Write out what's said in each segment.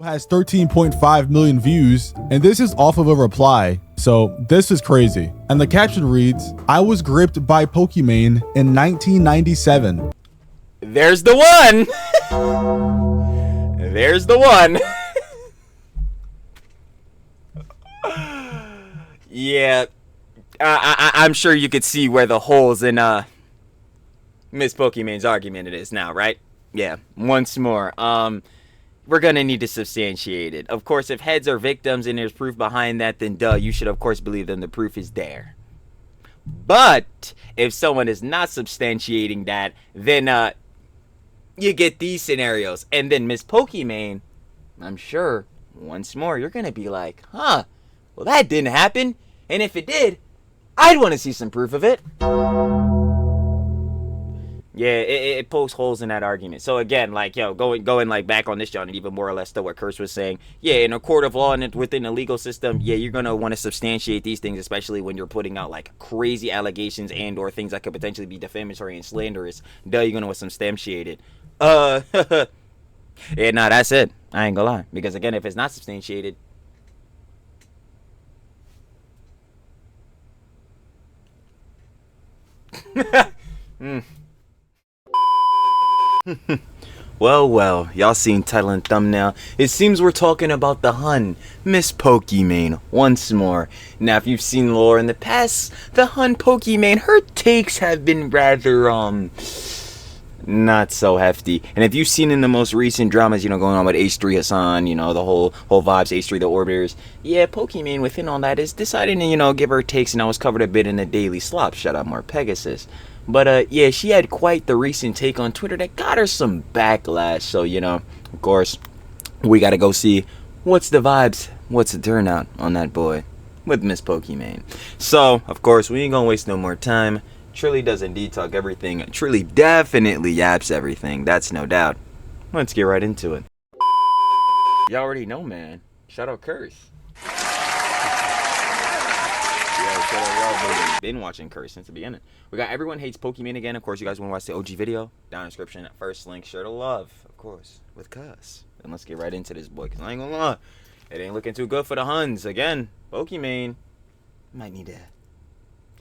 Has 13.5 million views, and this is off of a reply, so this is crazy. And the caption reads, "I was gripped by Pokimane in 1997. There's the one. There's the one. Yeah, I'm sure you could see where the holes in Miss Pokimane's argument it is now, right? Yeah, once more. We're gonna need to substantiate it. Of course, if heads are victims and there's proof behind that, then duh, you should of course believe them. The proof is there. But if someone is not substantiating that, then you get these scenarios. And then Miss Pokimane, I'm sure, once more, you're gonna be like, huh, well that didn't happen. And if it did, I'd want to see some proof of it. Yeah, it pokes holes in that argument. So again, like, yo, going like back on this, John, and even more or less to what Curse was saying. Yeah, in a court of law and within the legal system, yeah, you're gonna want to substantiate these things, especially when you're putting out like crazy allegations and or things that could potentially be defamatory and slanderous. Duh, you're gonna want to substantiate it. Yeah, nah, that's it. I ain't gonna lie, because again, if it's not substantiated. Well, y'all seen title and thumbnail. It seems we're talking about the Hun, Miss Pokimane, once more. Now, if you've seen lore in the past, the Hun Pokimane, her takes have been rather, not so hefty. And if you've seen in the most recent dramas, going on with H3 Hassan, the whole vibes, H3 the Orbiters, yeah, Pokimane within all that is deciding to, give her takes, and I was covered a bit in the Daily Slop. Shout out more Pegasus. But, yeah, she had quite the recent take on Twitter that got her some backlash. So, of course, we got to go see what's the vibes, what's the turnout on that boy with Miss Pokimane. So, of course, we ain't going to waste no more time. Trilly does indeed talk everything. Trilly definitely yaps everything. That's no doubt. Let's get right into it. Y'all already know, man. Shout out Curse. Been watching Curse since the beginning. We got Everyone Hates Pokimane again. Of course, you guys want to watch the OG video? Down in the description. First link, share the love, of course, with Cuss. And let's get right into this, boy, because I ain't gonna lie, it ain't looking too good for the Huns. Again, Pokimane might need to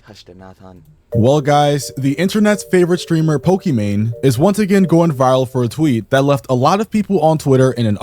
hush their mouth, Hun. Well, guys, the internet's favorite streamer, Pokimane, is once again going viral for a tweet that left a lot of people on Twitter in an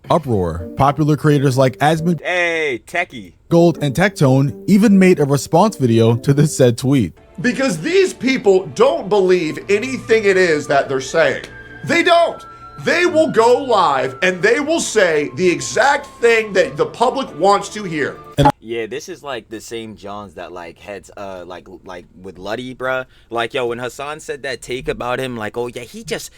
uproar. Popular creators like Asmund, hey, Techie, Gold, and Tectone even made a response video to this said tweet. Because these people don't believe anything it is that they're saying. They don't. They will go live and they will say the exact thing that the public wants to hear. Yeah, this is like the same Johns that like heads like with Luddy, bruh. Like, yo, when Hassan said that take about him, like, oh yeah, he just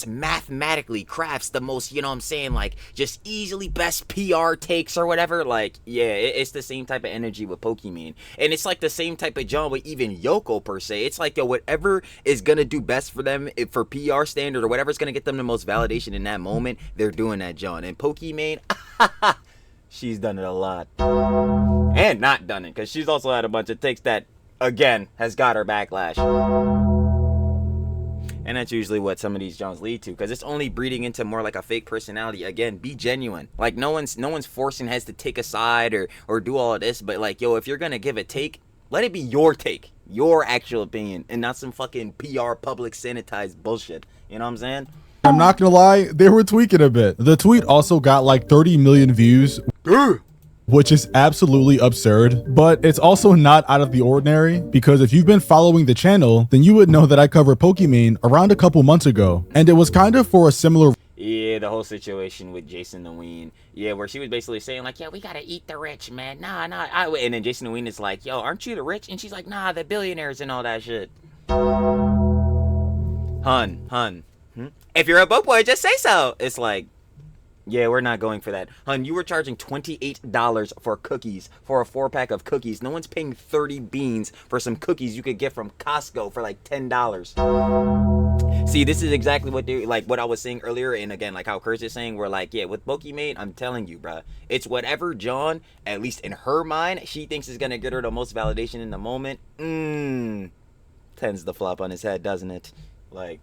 mathematically crafts the most, you know what I'm saying, like just easily best PR takes or whatever. Like, yeah, it's the same type of energy with Pokimane. And it's like the same type of John with even Yoko per se. It's like, yo, whatever is gonna do best for them for PR standard or whatever's gonna get them the most validation in that moment, they're doing that, John. And Pokimane, she's done it a lot. And not done it, because she's also had a bunch of takes that, again, has got her backlash. And that's usually what some of these Johns lead to, because it's only breeding into more like a fake personality. Again, be genuine. Like, no one's forcing heads to take a side or do all of this, but like, yo, if you're gonna give a take, let it be your take, your actual opinion, and not some fucking PR public sanitized bullshit. You know what I'm saying? I'm not gonna lie, they were tweaking a bit. The tweet also got like 30 million views, which is absolutely absurd, but it's also not out of the ordinary, because if you've been following the channel, then you would know that I covered Pokimane around a couple months ago, and it was kind of for a similar. Yeah, the whole situation with Jason the Ween. Yeah, where she was basically saying like, yeah, we gotta eat the rich, man. Nah. And then Jason the Ween is like, yo, aren't you the rich? And she's like, nah, the billionaires and all that shit. Hun. If you're a boat boy, just say so. It's like, yeah, we're not going for that. Hun, you were charging $28 for cookies, for a 4-pack of cookies. No one's paying 30 beans for some cookies you could get from Costco for like $10. See, this is exactly what they like what I was saying earlier, and again, like how Curse is saying, we're like, yeah, with Pokimane, I'm telling you, bruh, it's whatever John, at least in her mind, she thinks is gonna get her the most validation in the moment. Tends to flop on his head, doesn't it? Like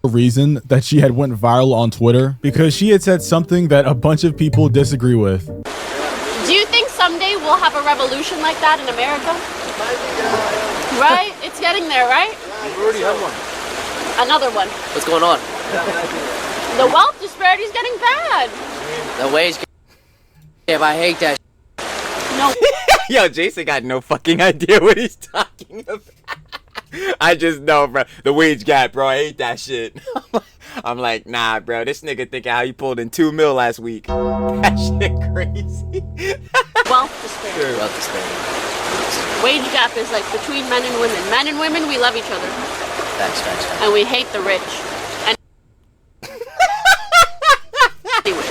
reason that she had went viral on Twitter because she had said something that a bunch of people disagree with. Do you think someday we'll have a revolution like that in America? Right? It's getting there, right? We've already had one. Another one. What's going on? The wealth disparity is getting bad. The wage. If I hate that. No. Yo, Jason got no fucking idea what he's talking about. I just know, bro. The wage gap, bro. I hate that shit. I'm like, nah, bro. This nigga thinking how he pulled in 2 mil last week. That shit crazy. Wealth disparity. Wealth disparity. Wage gap is like between men and women. Men and women, we love each other. Facts. And we hate the rich. And anyway.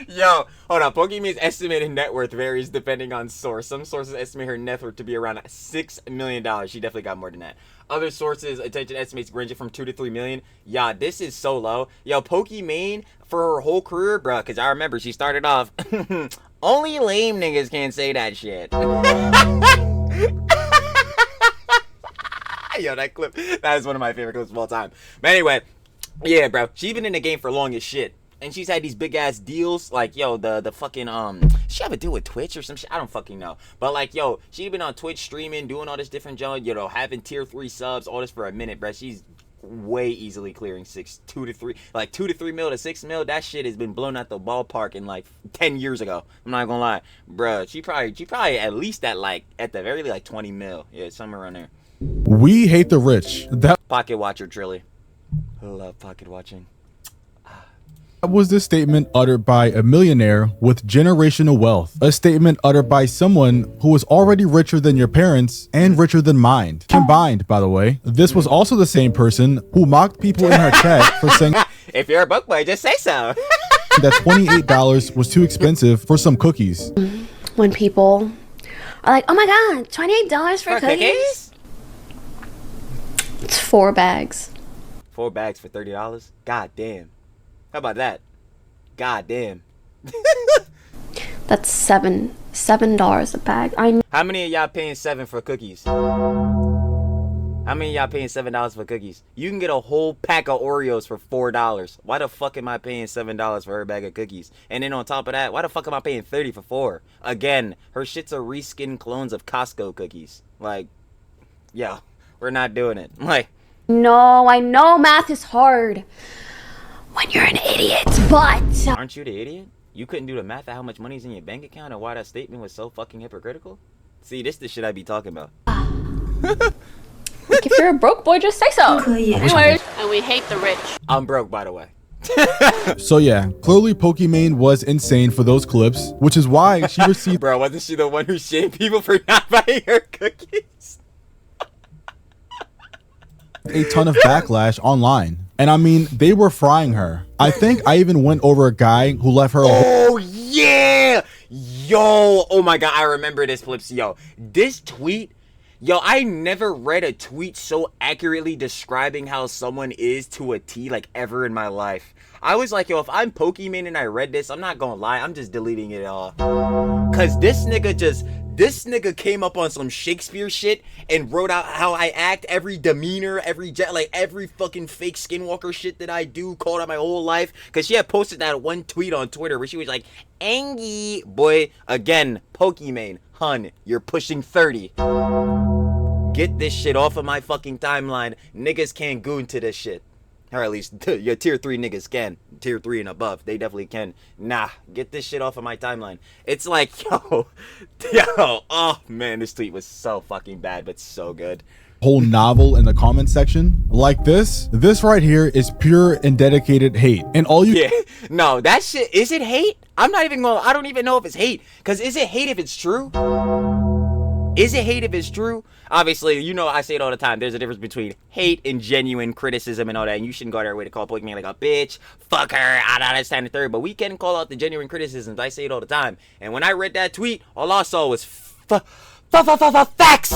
Yo, hold on. Pokimane's estimated net worth varies depending on source. Some sources estimate her net worth to be around $6 million. She definitely got more than that. Other sources, attention estimates ranging from 2 to 3 million. Yeah, this is so low. Yo, Pokimane for her whole career, bro, because I remember she started off. Only lame niggas can't say that shit. Yo, that clip, that is one of my favorite clips of all time. But anyway, yeah, bro, she's been in the game for long as shit. And she's had these big ass deals, like, yo, the fucking, she have a deal with Twitch or some shit? I don't fucking know. But like, yo, she been on Twitch streaming, doing all this different junk, you know, having tier 3 subs, all this for a minute, bro. She's way easily clearing 2 to 3 mil to 6 mil. That shit has been blown out the ballpark in like 10 years ago. I'm not gonna lie, bro. She probably at least at like, at the very like 20 mil. Yeah, somewhere around there. We hate the rich. That Pocket watcher, Trilly. I love pocket watching. was the statement uttered by a millionaire with generational wealth. A statement uttered by someone who was already richer than your parents and richer than mine. Combined, by the way. This was also the same person who mocked people in her chat for saying If you're a book boy, just say so. that $28 was too expensive for some cookies. When people are like, oh my god, $28 for cookies? It's 4 bags. 4 bags for $30? God damn. How about that? God damn. That's $7 a bag. How many of y'all paying $7 for cookies? How many of y'all paying $7 for cookies? You can get a whole pack of Oreos for $4. Why the fuck am I paying $7 for her bag of cookies? And then on top of that, why the fuck am I paying $30 for 4? Again, her shits are reskin clones of Costco cookies. Like, yo, we're not doing it. Like, No, I know math is hard when you're an idiot, but aren't you the idiot? You couldn't do the math of how much money's in your bank account and why that statement was so fucking hypocritical? See, this the shit I be talking about. like, if you're a broke boy, just say so. Anyways, and we hate the rich. I'm broke, by the way. So yeah, clearly Pokimane was insane for those clips, which is why she received Bro, wasn't she the one who shamed people for not buying her cookies? a ton of backlash online. And I mean, they were frying her. I think I even went over a guy who left her a Oh, yeah! Yo, oh my god, I remember this, Flips. Yo, this tweet, yo, I never read a tweet so accurately describing how someone is to a T, like, ever in my life. I was like, yo, if I'm Pokimane and I read this, I'm not gonna lie, I'm just deleting it all. Cause this nigga came up on some Shakespeare shit and wrote out how I act, every demeanor, every fucking fake Skinwalker shit that I do, called out my whole life. Cause she had posted that one tweet on Twitter where she was like, Angie, boy, again, Pokimane, hun, you're pushing 30. Get this shit off of my fucking timeline. Niggas can't goon to this shit. Or at least your tier 3 niggas can. Tier 3 and above. They definitely can. Nah, get this shit off of my timeline. It's like, yo, oh man, this tweet was so fucking bad, but so good. whole novel in the comment section. Like this right here is pure and dedicated hate. And all you no, that shit, is it hate? I don't even know if it's hate. Cause is it hate if it's true? Is it hate if it's true? Obviously, you know I say it all the time. There's a difference between hate and genuine criticism and all that. And you shouldn't go their way to call Pokimane like a bitch, fuck her, that's time to third. But we can call out the genuine criticisms. I say it all the time. And when I read that tweet, all I saw was facts.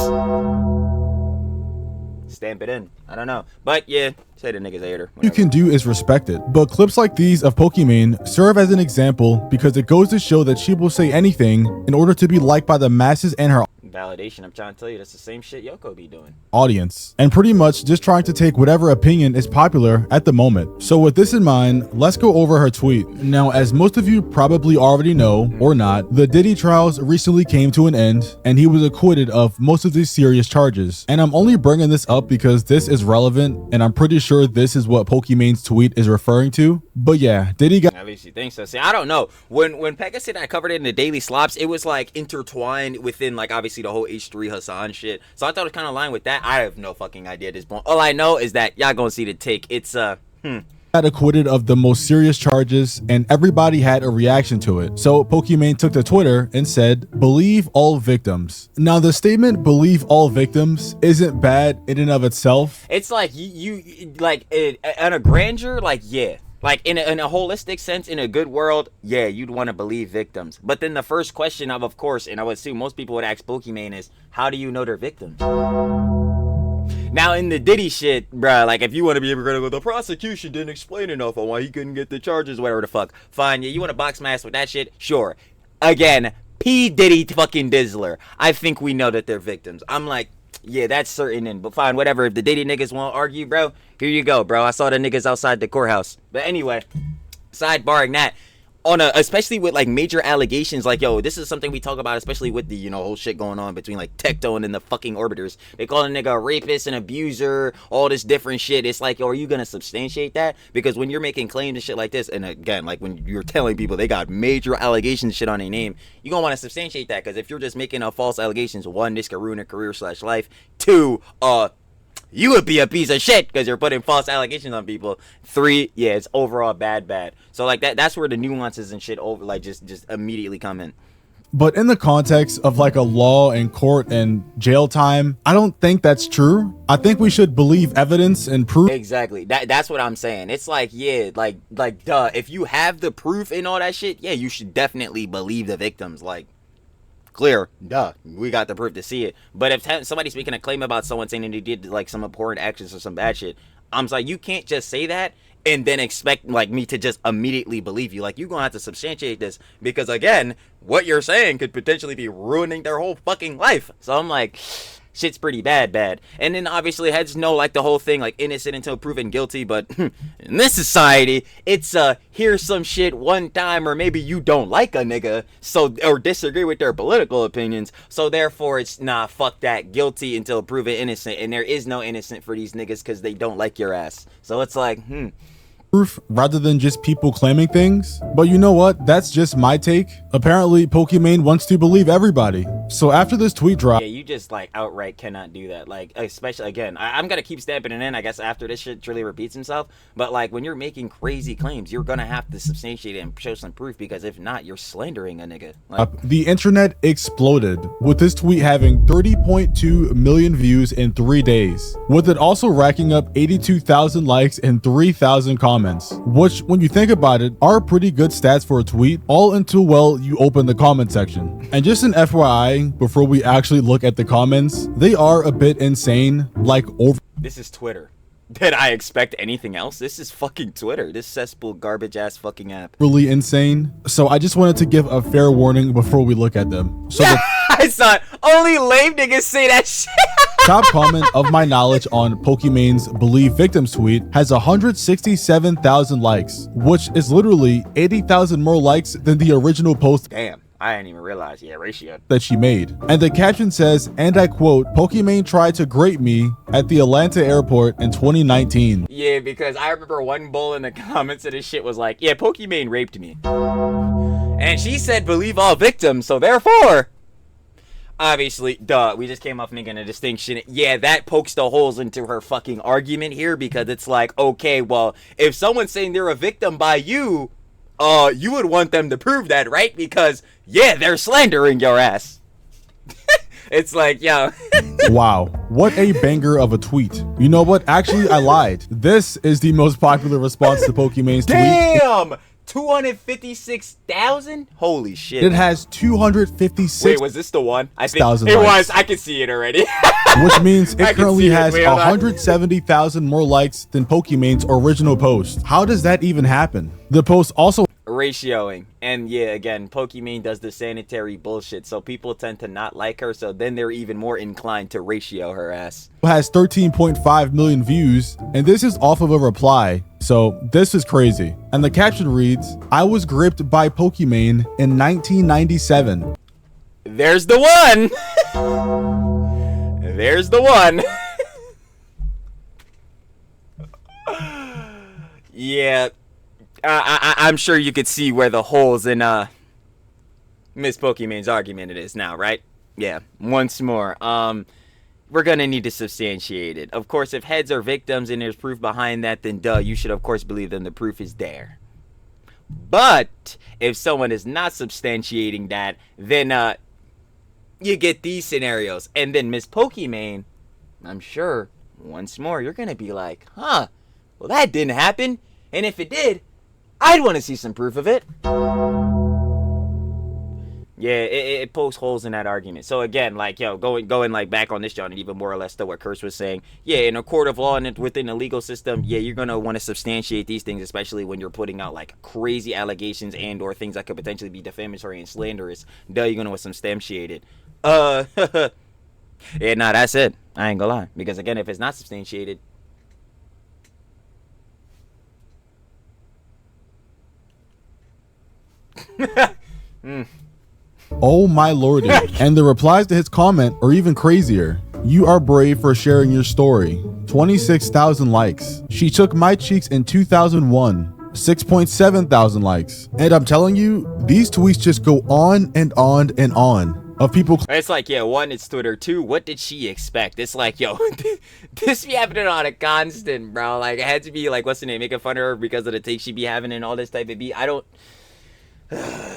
Stamp it in. I don't know. But yeah, say the nigga's a hater. You can do is respect it. But clips like these of Pokimane serve as an example because it goes to show that she will say anything in order to be liked by the masses and her validation. I'm trying to tell you, that's the same shit Yoko be doing. Audience, and pretty much just trying to take whatever opinion is popular at the moment. So with this in mind, let's go over her tweet. Now, as most of you probably already know or not, the Diddy trials recently came to an end and he was acquitted of most of these serious charges. And I'm only bringing this up because this is relevant and I'm pretty sure this is what Pokimane's tweet is referring to. But yeah, Diddy got— At least you think so. See, I don't know. When Pekka said I covered it in the Daily Slops, it was like intertwined within like obviously the whole H3 Hassan shit. So I thought it was kind of aligned with that. I have no fucking idea at this point. All I know is that y'all gonna see the take. It's got acquitted of the most serious charges and everybody had a reaction to it. So Pokimane took to Twitter and said, "Believe all victims." Now the statement "believe all victims" isn't bad in and of itself. It's like you like on a grandeur, like yeah. Like in a holistic sense, in a good world, yeah, you'd want to believe victims. But then the first question of course, and I would assume most people would ask Pokimane is, how do you know they're victims? Now in the Diddy shit, bruh, like if you want to be hypocritical, the prosecution didn't explain enough on why he couldn't get the charges, whatever the fuck. Fine, yeah, you want to box my ass with that shit? Sure. Again, P. Diddy fucking Dizzler. I think we know that they're victims. I'm like, yeah, that's certain, and but fine, whatever. If the Diddy niggas won't argue, bro, here you go, bro. I saw the niggas outside the courthouse. But anyway, sidebarring that, especially with like major allegations, like yo, this is something we talk about, especially with the whole shit going on between like Tecto and then the fucking orbiters. They call a nigga a rapist, an abuser, all this different shit. It's like, yo, are you gonna substantiate that? Because when you're making claims and shit like this, and again, like when you're telling people they got major allegations shit on their name, you gonna want to substantiate that. Because if you're just making false allegations, one, this could ruin a career/life. Two, you would be a piece of shit because you're putting false allegations on people. Three, yeah, it's overall bad. So like that's where the nuances and shit over like just immediately come in. But in the context of like a law and court and jail time, I don't think that's true. I think we should believe evidence and proof. Exactly. That's what I'm saying. It's like, yeah, like duh, if you have the proof and all that shit, yeah, you should definitely believe the victims. Like, clear, duh, we got the proof to see it. But if somebody's making a claim about someone saying that they did like some abhorrent actions or some bad shit, I'm like, you can't just say that and then expect like me to just immediately believe you. Like, you're gonna have to substantiate this, because again, what you're saying could potentially be ruining their whole fucking life. So I'm like, shit's pretty bad. And then obviously heads know like the whole thing, like innocent until proven guilty. But in this society, it's here's some shit one time, or maybe you don't like a nigga, so, or disagree with their political opinions, so therefore it's nah, fuck that, guilty until proven innocent. And there is no innocent for these niggas because they don't like your ass. So it's like proof rather than just people claiming things. But you know what? That's just my take. Apparently, Pokimane wants to believe everybody. So after this tweet drop, yeah, you just like outright cannot do that. Like, especially again, I'm gonna keep stamping it in, I guess, after this shit truly repeats himself. But like, when you're making crazy claims, you're gonna have to substantiate it and show some proof, because if not, you're slandering a nigga. Like, the internet exploded with this tweet having 30.2 million views in 3 days, with it also racking up 82,000 likes and 3,000 comments, which when you think about it are pretty good stats for a tweet, all until, well, you open the comment section. And just an FYI, before we actually look at the comments, they are a bit insane. Like, this is Twitter. Did I expect anything else? This is fucking Twitter, this cesspool garbage ass fucking app. Really insane. So I just wanted to give a fair warning before we look at them. So I saw it. Only lame niggas say that shit. Top comment of my knowledge on Pokimane's Believe Victims tweet has 167,000 likes, which is literally 80,000 more likes than the original post. Damn, I didn't even realize, ratio that she made. And the caption says, and I quote, "Pokimane tried to grape me at the Atlanta airport in 2019. Yeah, because I remember one bull in the comments of this shit was like, yeah, Pokimane raped me. And she said, believe all victims, so therefore, obviously, duh, we just came off making a distinction. Yeah, that pokes the holes into her fucking argument here, because it's like, okay, well, if someone's saying they're a victim by you, you would want them to prove that, right? Because, yeah, they're slandering your ass. It's like, yo. Wow, what a banger of a tweet. You know what? Actually, I lied. This is the most popular response to Pokimane's tweet. Damn! 256,000? Holy shit. It has 256. Wait, was this the one? I think it likes. was. I can see it already. Which means it currently has 170,000 more likes than Pokimane's original post. How does that even happen? The post also ratioing. And yeah, again, Pokimane does the sanitary bullshit, so people tend to not like her, so then they're even more inclined to ratio her ass. Has 13.5 million views, and this is off of a reply, so this is crazy. And the caption reads, "I was gripped by Pokimane in 1997. There's the one! There's the one! Yeah, I'm sure you could see where the holes in Miss Pokimane's argument it is now, right? Yeah, once more. We're gonna need to substantiate it. Of course, if heads are victims and there's proof behind that, then duh, you should of course believe them. The proof is there. But if someone is not substantiating that, then you get these scenarios. And then Miss Pokimane, I'm sure, once more, you're gonna be like, huh, well that didn't happen. And if it did, I'd want to see some proof of it. Yeah, it pokes holes in that argument. So again, like, yo, going like back on this, John, and even more or less to what Kurtz was saying. Yeah, in a court of law and within the legal system, yeah, you're gonna want to substantiate these things, especially when you're putting out like crazy allegations and or things that could potentially be defamatory and slanderous. Duh, you're gonna want to substantiate it. Yeah, nah, that's it. I ain't gonna lie, because again, if it's not substantiated. Oh my lordy. And the replies to his comment are even crazier. "You are brave for sharing your story. 26,000 likes. She took my cheeks in 2001. 6.7 thousand likes." And I'm telling you, these tweets just go on and on and on of people. It's like, yeah, one, it's Twitter. Two, what did she expect? It's like, yo, this be happening on a constant, bro. Like, it had to be like, what's the name? Making fun of her because of the take she be having and all this type of beat. I don't.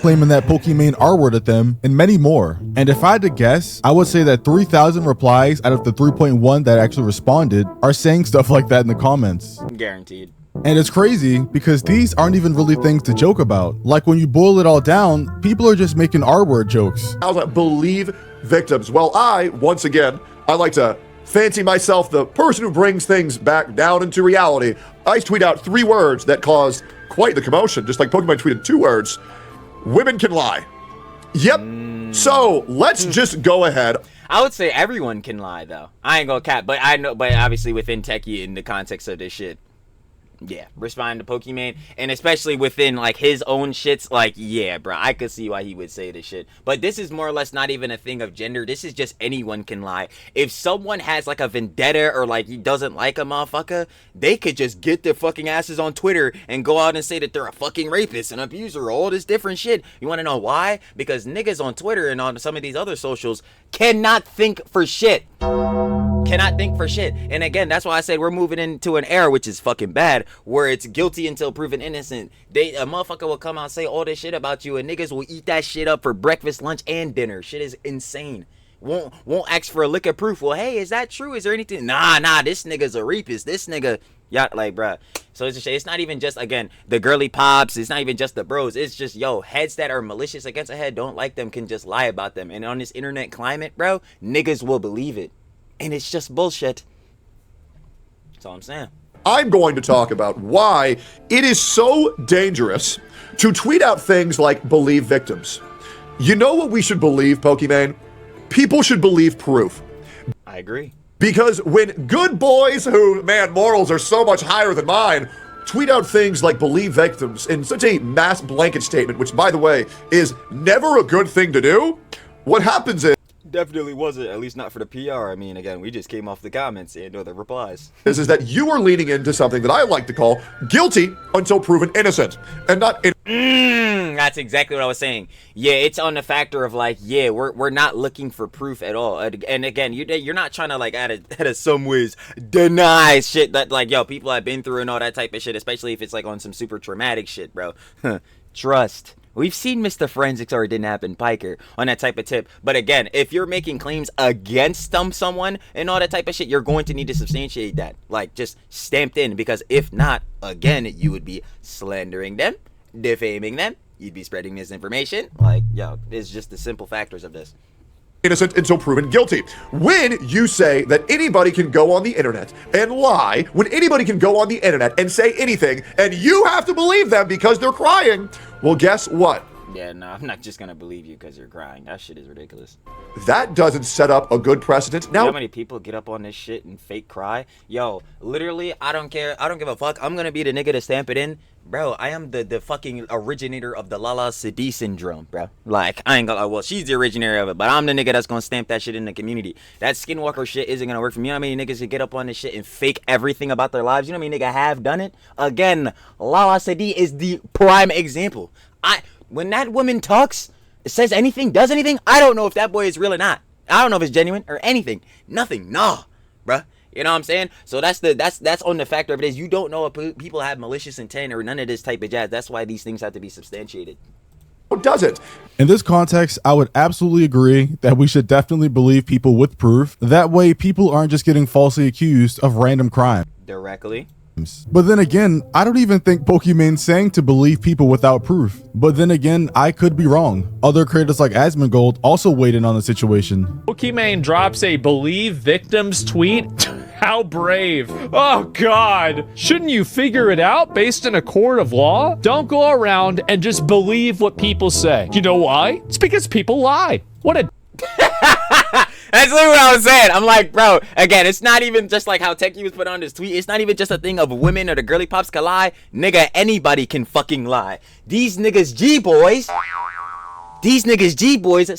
Claiming that Pokimane R-word at them, and many more. And if I had to guess, I would say that 3,000 replies out of the 3.1 that actually responded are saying stuff like that in the comments. Guaranteed. And it's crazy because these aren't even really things to joke about. Like, when you boil it all down, people are just making R-word jokes. I was like, believe victims. Well, once again, I like to fancy myself the person who brings things back down into reality. I tweet out 3 words that caused quite the commotion, just like Pokimane tweeted 2 words. Women can lie. Yep. So let's just go ahead. I would say everyone can lie, though. I ain't gonna cap, but I know, but obviously within techie in the context of this shit. Yeah, respond to Pokimane, and especially within like his own shits, like, yeah, bro, I could see why he would say this shit. But this is more or less not even a thing of gender. This is just anyone can lie. If someone has like a vendetta or like he doesn't like a motherfucker, they could just get their fucking asses on Twitter and go out and say that they're a fucking rapist, an abuser, all this different shit. You want to know why? Because niggas on Twitter and on some of these other socials cannot think for shit. Cannot think for shit. And again, that's why I said we're moving into an era, which is fucking bad, where it's guilty until proven innocent. A motherfucker will come out and say all this shit about you, and niggas will eat that shit up for breakfast, lunch, and dinner. Shit is insane. Won't ask for a lick of proof. Well, hey, is that true? Is there anything? Nah, this nigga's a rapist. This nigga, yeah, like, bruh. So it's not even just, again, the girly pops. It's not even just the bros. It's just, yo, heads that are malicious against a head, don't like them, can just lie about them. And on this internet climate, bro, niggas will believe it. And it's just bullshit. That's all I'm saying. I'm going to talk about why it is so dangerous to tweet out things like believe victims. You know what we should believe, Pokimane? People should believe proof. I agree. Because when good boys who, man, morals are so much higher than mine, tweet out things like believe victims in such a mass blanket statement, which, by the way, is never a good thing to do, what happens is Definitely wasn't, at least not for the PR. I mean, again, we just came off the comments and or the replies. Is that you are leaning into something that I like to call guilty until proven innocent, and not that's exactly what I was saying. Yeah, it's on the factor of like, yeah, we're not looking for proof at all. And again, you're not trying to like out of some ways deny shit that like, yo, people have been through and all that type of shit, especially if it's like on some super traumatic shit, bro. Trust. We've seen Mr. Forensics or it didn't happen Piker on that type of tip. But again, if you're making claims against someone and all that type of shit, you're going to need to substantiate that. Like, just stamped in. Because if not, again, you would be slandering them, defaming them. You'd be spreading misinformation. Like, yo, it's just the simple factors of this. Innocent until proven guilty. When you say that anybody can go on the internet and lie, when anybody can go on the internet and say anything, and you have to believe them because they're crying, Well, guess what? Yeah, no, I'm not just gonna believe you because you're crying. That shit is ridiculous. That doesn't set up a good precedent. You know Now, how many people get up on this shit and fake cry? Yo, literally, I don't care. I don't give a fuck. I'm gonna be the nigga to stamp it in. Bro, I am the fucking originator of the Lala Sadi syndrome, bro. Like, I ain't gonna, well, she's the originator of it, but I'm the nigga that's gonna stamp that shit in the community. That Skinwalker shit isn't gonna work for me. You know how many niggas that get up on this shit and fake everything about their lives? You know how many niggas have done it? Again, Lala Sadi is the prime example. When that woman talks, says anything, does anything, I don't know if that boy is real or not. I don't know if it's genuine or anything. Nothing. Nah, bruh. You know what I'm saying? So that's on the factor of it is you don't know if people have malicious intent or none of this type of jazz. That's why these things have to be substantiated. does it? In this context, I would absolutely agree that we should definitely believe people with proof. That way, people aren't just getting falsely accused of random crime. Directly. But then again, I don't even think Pokimane's saying to believe people without proof. But then again, I could be wrong. Other creators like Asmongold also weighed in on the situation. Pokimane drops a believe victims tweet. How brave. Oh God. Shouldn't you figure it out based in a court of law? Don't go around and just believe what people say. You know why? It's because people lie. What a That's literally what I was saying. I'm like, bro, again, it's not even just like how Techie was put on this tweet. It's not even just a thing of women or the girly pops can lie. Nigga, anybody can fucking lie. These niggas G-boys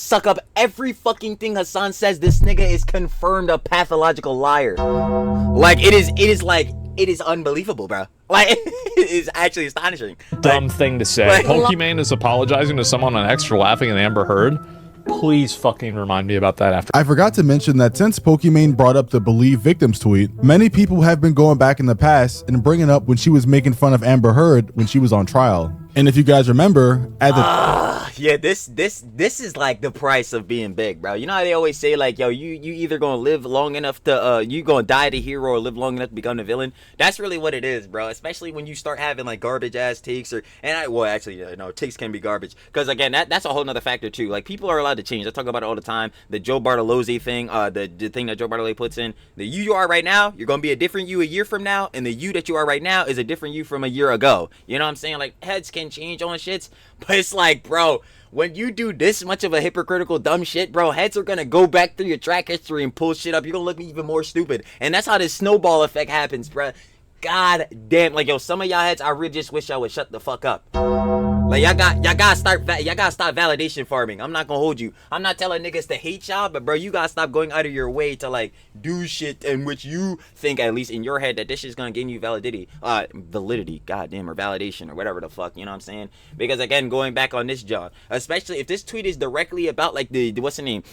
suck up every fucking thing Hassan says. This nigga is confirmed a pathological liar. Like, it is unbelievable, bro. Like, it is actually astonishing. dumb thing to say. like- Pokimane is apologizing to someone on X for laughing at Amber Heard. Please fucking remind me about that after. I forgot to mention that since Pokimane brought up the believe victims tweet, many people have been going back in the past and bringing up when she was making fun of Amber Heard when she was on trial. And if you guys remember, at the Yeah, this is like the price of being big, bro. You know how they always say, like, yo, you either gonna live long enough to you gonna die the hero or live long enough to become the villain. That's really what it is, bro. Especially when you start having like garbage ass takes no, takes can be garbage. Because again, that's a whole nother factor too. Like, people are allowed to change. I talk about it all the time. The Joe Bartolozzi thing, the thing that Joe Bartolozzi puts in, the you are right now, you're gonna be a different you a year from now, and the you that you are right now is a different you from a year ago. You know what I'm saying? Like, heads can change on shits, but it's like, bro, when you do this much of a hypocritical dumb shit, bro, heads are gonna go back through your track history and pull shit up. You're gonna look even more stupid, and that's how this snowball effect happens, bro. God damn, like, yo, some of y'all heads, I really just wish y'all would shut the fuck up. Like, y'all gotta stop validation farming. I'm not gonna hold you. I'm not telling niggas to hate y'all, but bro, you gotta stop going out of your way to like do shit in which you think, at least in your head, that this shit's gonna gain you validity, goddamn, or validation, or whatever the fuck, you know what I'm saying? Because again, going back on this job, especially if this tweet is directly about like the what's the name,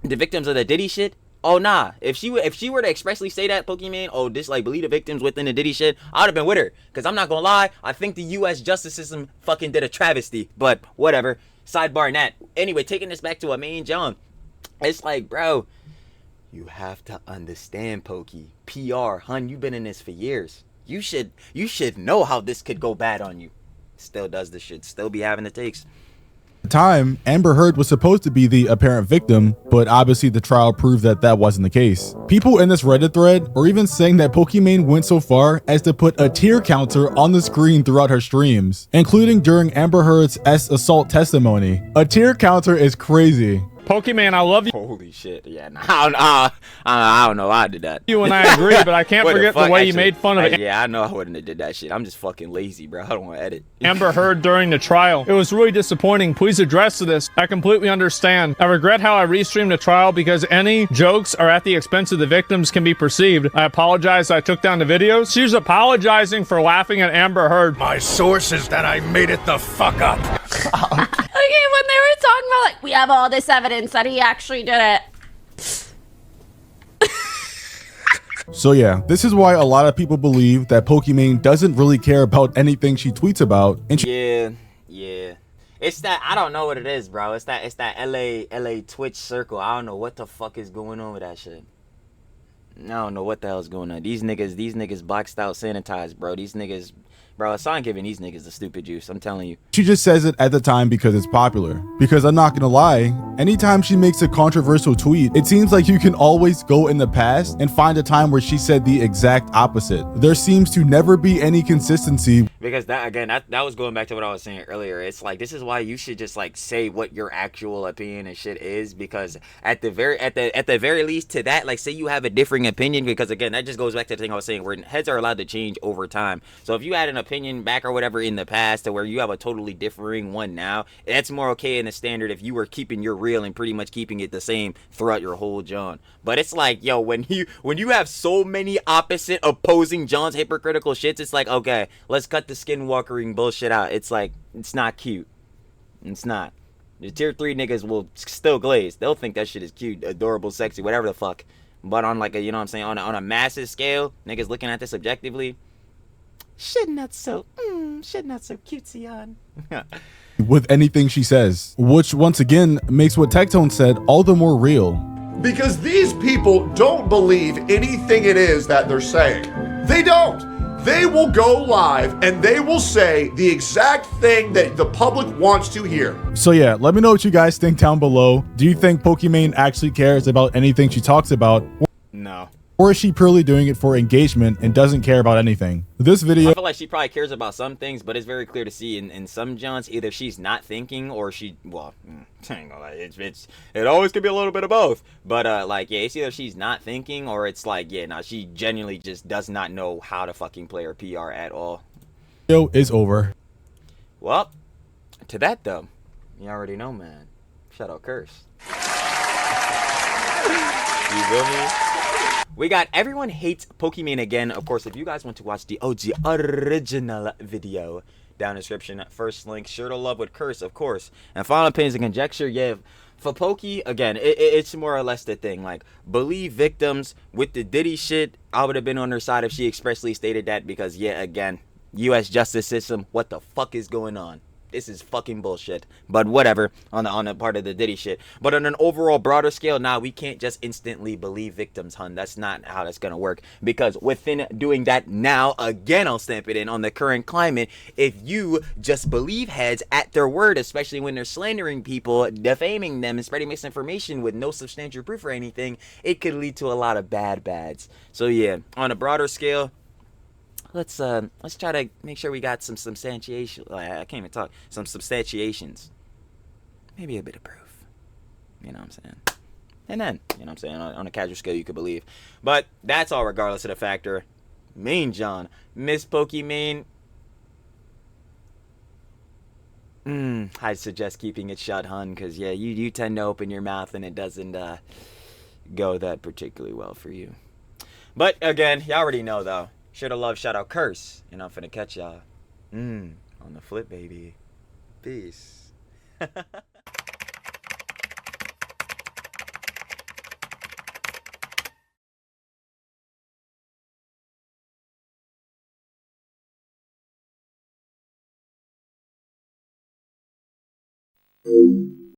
the victims of the Diddy shit. Oh nah, if she were to expressly say that, Pokimane, oh, this like believe the victims within the Diddy shit, I would have been with her. Cause I'm not gonna lie, I think the US justice system fucking did a travesty. But whatever. Sidebar that. Anyway, taking this back to a main John. It's like, bro, you have to understand, Pokey. PR, hun, you've been in this for years. You should know how this could go bad on you. Still does this shit, still be having the takes. the time, Amber Heard was supposed to be the apparent victim, but obviously the trial proved that that wasn't the case. People in this Reddit thread are even saying that Pokimane went so far as to put a tear counter on the screen throughout her streams, including during Amber Heard's assault testimony. A tear counter is crazy. Pokimane, I love you. Holy shit, yeah, nah, I don't know why I did that. You and I agree, but I can't What forget the fuck? way you Actually, made fun of yeah, I know I wouldn't have did that shit. I'm just fucking lazy, bro. I don't want to edit. Amber Heard during the trial. It was really disappointing. Please address this. I completely understand. I regret how I restreamed the trial because any jokes are at the expense of the victims can be perceived. I apologize I took down the videos. She's apologizing for laughing at Amber Heard. My source is that I made it the fuck up. Okay, when they were talking about, like, we have all this evidence that he actually did it. So yeah, this is why a lot of people believe that Pokimane doesn't really care about anything she tweets about, and Yeah. It's that, I don't know what it is, bro. It's that LA Twitch circle. I don't know what the fuck is going on with that shit. I don't know what the hell's going on. These niggas boxed out, sanitized, bro. These niggas Bro, it's not giving these niggas the stupid juice, I'm telling you. She just says it at the time because it's popular. Because I'm not gonna lie, anytime she makes a controversial tweet, it seems like you can always go in the past and find a time where she said the exact opposite. There seems to never be any consistency. Because that, again, that was going back to what I was saying earlier. It's like, this is why you should just like say what your actual opinion and shit is, because at the very least to that, like, say you have a differing opinion, because again, that just goes back to the thing I was saying, where heads are allowed to change over time. So if you had an opinion back or whatever in the past to where you have a totally differing one now, that's more okay in the standard if you were keeping your real and pretty much keeping it the same throughout your whole John. But it's like, yo, when you have so many opposite opposing John's hypocritical shits, it's like, okay, let's cut the skinwalkering bullshit out. It's like, it's not cute. It's not. The tier 3 niggas will still glaze. They'll think that shit is cute, adorable, sexy, whatever the fuck. But on like a, you know what I'm saying, on a massive scale, niggas looking at this objectively, shit not so cutesy on. With anything she says, which once again makes what Tectone said all the more real. Because these people don't believe anything it is that they're saying. They don't. They will go live and they will say the exact thing that the public wants to hear. So yeah, let me know what you guys think down below. Do you think Pokimane actually cares about anything she talks about? No. Or is she purely doing it for engagement and doesn't care about anything? This video, I feel like she probably cares about some things, but it's very clear to see in some Johns, either she's not thinking or she, well, I ain't gonna lie, it always could be a little bit of both. But like, yeah, it's either she's not thinking or it's like, yeah, no, she genuinely just does not know how to fucking play her PR at all. video is over. Well, to that though, you already know, man. Shout out Curse. You feel me? We got Everyone Hates Pokimane Again. Of course, if you guys want to watch the OG original video, down in the description, first link, sure to love with Curse, of course. And final opinions and conjecture, yeah, for Poki, again, it's more or less the thing. Like, believe victims with the Diddy shit. I would have been on her side if she expressly stated that, because, yeah, again, U.S. justice system, what the fuck is going on? This is fucking bullshit. But whatever, on the part of the Diddy shit. But on an overall broader scale, nah, we can't just instantly believe victims, hun. That's not how that's gonna work. Because within doing that now, again, I'll stamp it in on the current climate, if you just believe heads at their word, especially when they're slandering people, defaming them, and spreading misinformation with no substantial proof or anything, it could lead to a lot of bads. So yeah, on a broader scale, let's try to make sure we got some substantiation. I can't even talk. Some substantiations. Maybe a bit of proof. You know what I'm saying? And then, you know what I'm saying, on a casual scale you could believe. But that's all regardless of the factor. Main John, Miss Pokimane. I'd suggest keeping it shut, hun, because yeah, you tend to open your mouth and it doesn't go that particularly well for you. But again, you already know though. Shoulda love, shout out Curse. And I'm finna catch y'all on the flip, baby. Peace.